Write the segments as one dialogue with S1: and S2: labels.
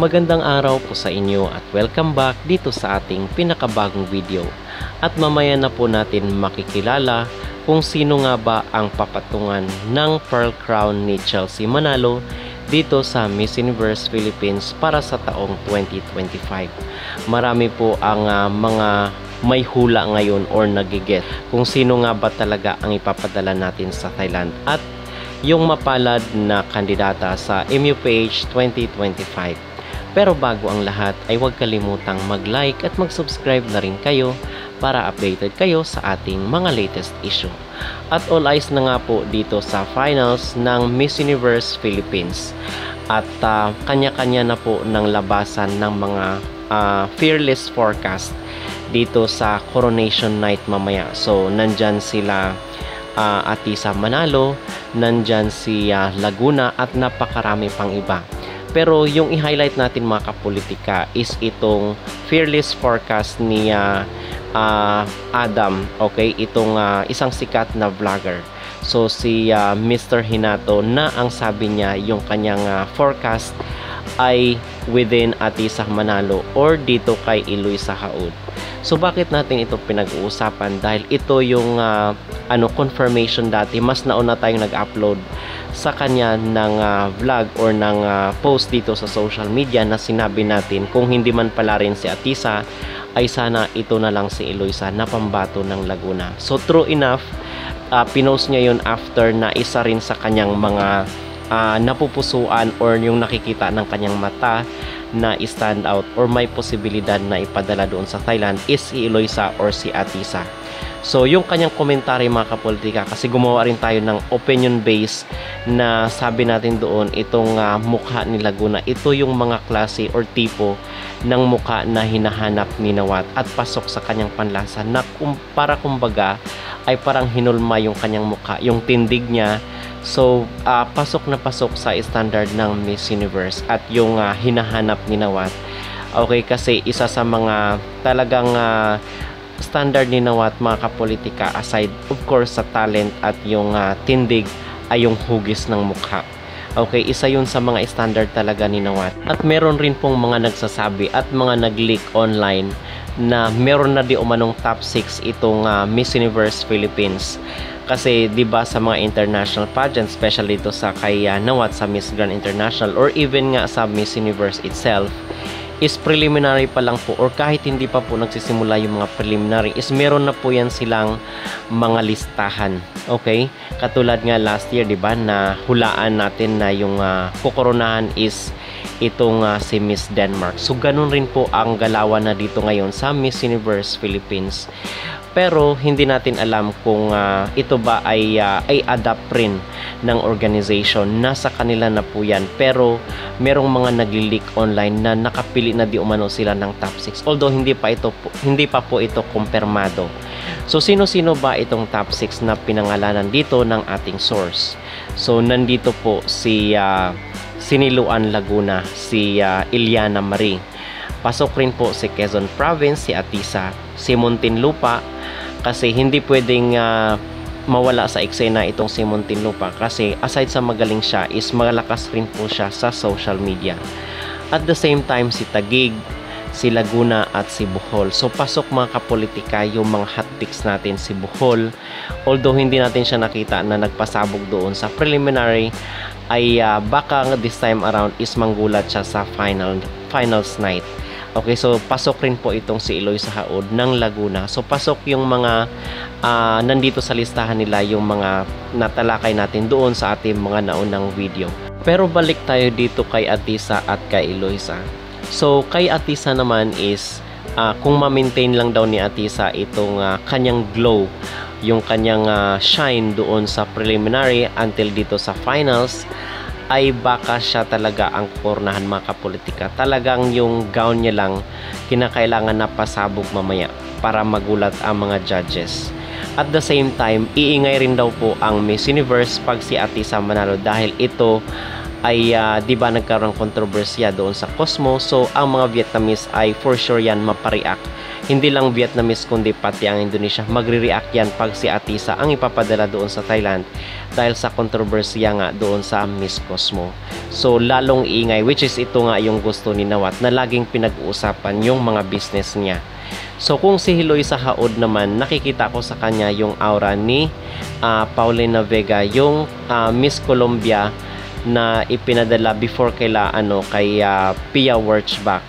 S1: Magandang araw po sa inyo at welcome back dito sa ating pinakabagong video. At mamaya na po natin makikilala kung sino nga ba ang papatungan ng Pearl Crown ni Chelsea Manalo dito sa Miss Universe Philippines para sa taong 2025. Marami po ang mga may hula ngayon or nagiget kung sino nga ba talaga ang ipapadala natin sa Thailand at yung mapalad na kandidata sa MUPH 2025. Pero bago ang lahat ay huwag kalimutang mag-like at mag-subscribe na rin kayo para updated kayo sa ating mga latest issue. At all eyes na nga po dito sa finals ng Miss Universe Philippines. At kanya-kanya na po ng labasan ng mga fearless forecast dito sa coronation night mamaya. So nandyan sila Atisa Manalo, nandyan si Laguna at napakarami pang iba. Pero yung i-highlight natin mga kapolitika is itong fearless forecast ni Adam, okay? Itong isang sikat na vlogger. So si Mr. Hinato na ang sabi niya yung kanyang forecast ay within Atisa Manalo or dito kay Eloisa Haud. So bakit natin ito pinag-uusapan? Dahil ito yung confirmation dati. Mas nauna tayong nag-upload sa kanya ng vlog or ng post dito sa social media na sinabi natin kung hindi man pala rin si Atisa ay sana ito na lang si Eloisa na pambato ng Laguna. So true enough, pinost niya yun after na isa rin sa kanyang mga napupusuan or yung nakikita ng kanyang mata na stand out or may posibilidad na ipadala doon sa Thailand is si Eloisa or si Atisa. So yung kanyang komentary mga kapolitika, kasi gumawa rin tayo ng opinion base na sabi natin doon itong mukha ni Laguna, ito yung mga klase or tipo ng mukha na hinahanap ni Nawat at pasok sa kanyang panlasa na para kumbaga ay parang hinulma yung kanyang mukha, yung tindig niya. So, pasok na pasok sa standard ng Miss Universe at yung hinahanap ni Nawat. Okay, kasi isa sa mga talagang standard ni Nawat mga kapolitika, aside of course sa talent at yung tindig, ay yung hugis ng mukha. Okay, isa yun sa mga standard talaga ni Nawat. At meron rin pong mga nagsasabi at mga nag-leak online na meron na di umanong top 6 itong Miss Universe Philippines. Kasi 'di ba sa mga international pageants, especially dito sa kay Nawat sa Miss Grand International or even nga sa Miss Universe itself, is preliminary pa lang po or kahit hindi pa po nagsisimula yung mga preliminary is meron na po yan silang mga listahan. Okay? Katulad nga last year, 'di ba, na hulaan natin na yung kukoronahan is itong si Miss Denmark. So ganun rin po ang galawan na dito ngayon sa Miss Universe Philippines. Pero hindi natin alam kung ito ba ay adapt rin ng organization. Nasa kanila na po yan. Pero merong mga nagli-leak online na nakapili na di umano sila ng top 6. Although hindi pa po ito kumpirmado. So sino-sino ba itong top 6 na pinangalanan dito ng ating source? So nandito po si Siniluan Laguna, si Iliana Marie. Pasok rin po si Quezon Province, si Atisa, si Muntinlupa, kasi hindi pwedeng mawala sa eksena itong si Muntinlupa kasi aside sa magaling siya is malakas rin po siya sa social media. At the same time si Taguig, si Laguna at si Bohol. So pasok mga kapolitika yung mga hot picks natin, si Bohol. Although hindi natin siya nakita na nagpasabog doon sa preliminary, ay baka this time around is manggulat siya sa finals night. Okay, so pasok rin po itong si Eloisa Haud ng Laguna. So pasok yung mga nandito sa listahan nila, yung mga natalakay natin doon sa ating mga naunang video. Pero balik tayo dito kay Atisa at kay Eloisa. So kay Atisa naman is kung ma-maintain lang daw ni Atisa itong kanyang glow, yung kanyang shine doon sa preliminary until dito sa finals, ay baka siya talaga ang kukurnahan mga kapolitika. Talagang yung gown niya lang kinakailangan na pasabog mamaya para magulat ang mga judges. At the same time, iingay rin daw po ang Miss Universe pag si Atisa Manalo dahil ito ay di ba nagkaroon ng kontrobersya doon sa Cosmo. So ang mga Vietnamese ay for sure yan mapareact hindi lang Vietnamese kundi pati ang Indonesia magre-react yan pag si Atisa ang ipapadala doon sa Thailand dahil sa kontrobersiya nga doon sa Miss Cosmo. So lalong ingay, which is ito nga yung gusto ni Nawat na laging pinag-uusapan yung mga business niya. So kung si Hiloy sa Haod naman, nakikita ko sa kanya yung aura ni Paulina Vega, yung Miss Colombia na ipinadala before kay Pia Wurtzbach.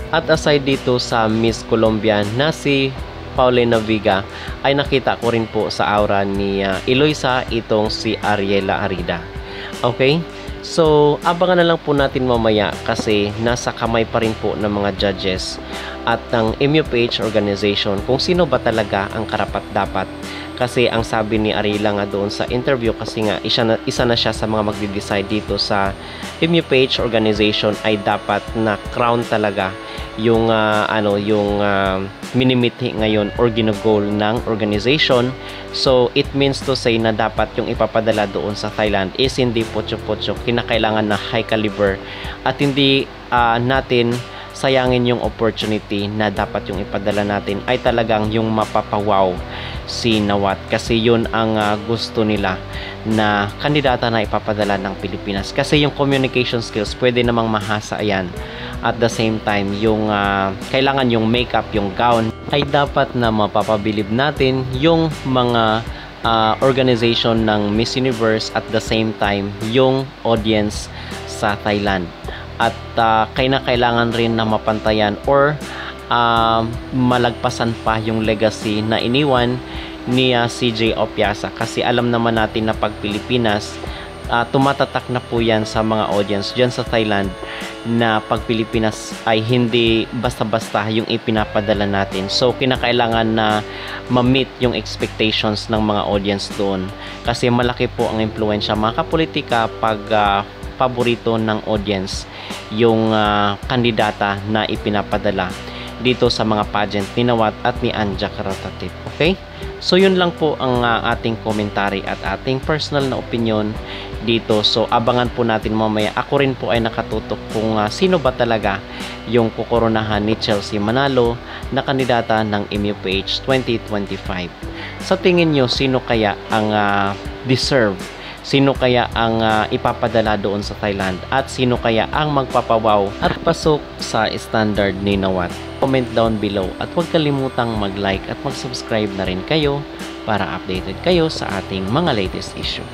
S1: At aside dito sa Miss Colombia na si Paulina Vega, ay nakita ko rin po sa aura ni Eloisa itong si Ariela Arida. Okay? So, abangan na lang po natin mamaya kasi nasa kamay pa rin po ng mga judges at ng MUPH organization kung sino ba talaga ang karapat-dapat. Kasi ang sabi ni Ariela nga doon sa interview, kasi nga isa na siya sa mga magde-decide dito sa MUPH organization, ay dapat na crown talaga yung minimithi ngayon or ginugol ng organization. So it means to say na dapat yung ipapadala doon sa Thailand is hindi potyo-potyo, kinakailangan na high caliber at hindi natin sayangin yung opportunity na dapat yung ipadala natin ay talagang yung mapapawaw si Nawat, kasi yun ang gusto nila na kandidata na ipapadala ng Pilipinas, kasi yung communication skills pwede namang mahasa yan. At the same time, yung kailangan yung makeup, yung gown ay dapat na mapapabilib natin yung mga organization ng Miss Universe, at the same time yung audience sa Thailand. At kailangan rin na mapantayan or malagpasan pa yung legacy na iniwan ni CJ Opiasa, kasi alam naman natin na pag Pilipinas, tumatatak na po yan sa mga audience dyan sa Thailand, na pag Pilipinas ay hindi basta-basta yung ipinapadala natin. So kinakailangan na ma-meet yung expectations ng mga audience doon, kasi malaki po ang impluwensya mga kapolitika pag paborito ng audience yung kandidata na ipinapadala dito sa mga pageant ni Nawat at ni Anja Karatatip. Okay? So yun lang po ang ating commentary at ating personal na opinion dito. So abangan po natin mamaya. Ako rin po ay nakatutok kung sino ba talaga yung kukoronahan ni Chelsea Manalo na kandidata ng MUPH 2025. Sa tingin nyo, sino kaya ang deserve? Sino kaya ang ipapadala doon sa Thailand? At sino kaya ang magpapawaw at pasok sa standard ni Nawat? Comment down below at huwag kalimutang mag-like at mag-subscribe na rin kayo para updated kayo sa ating mga latest issue.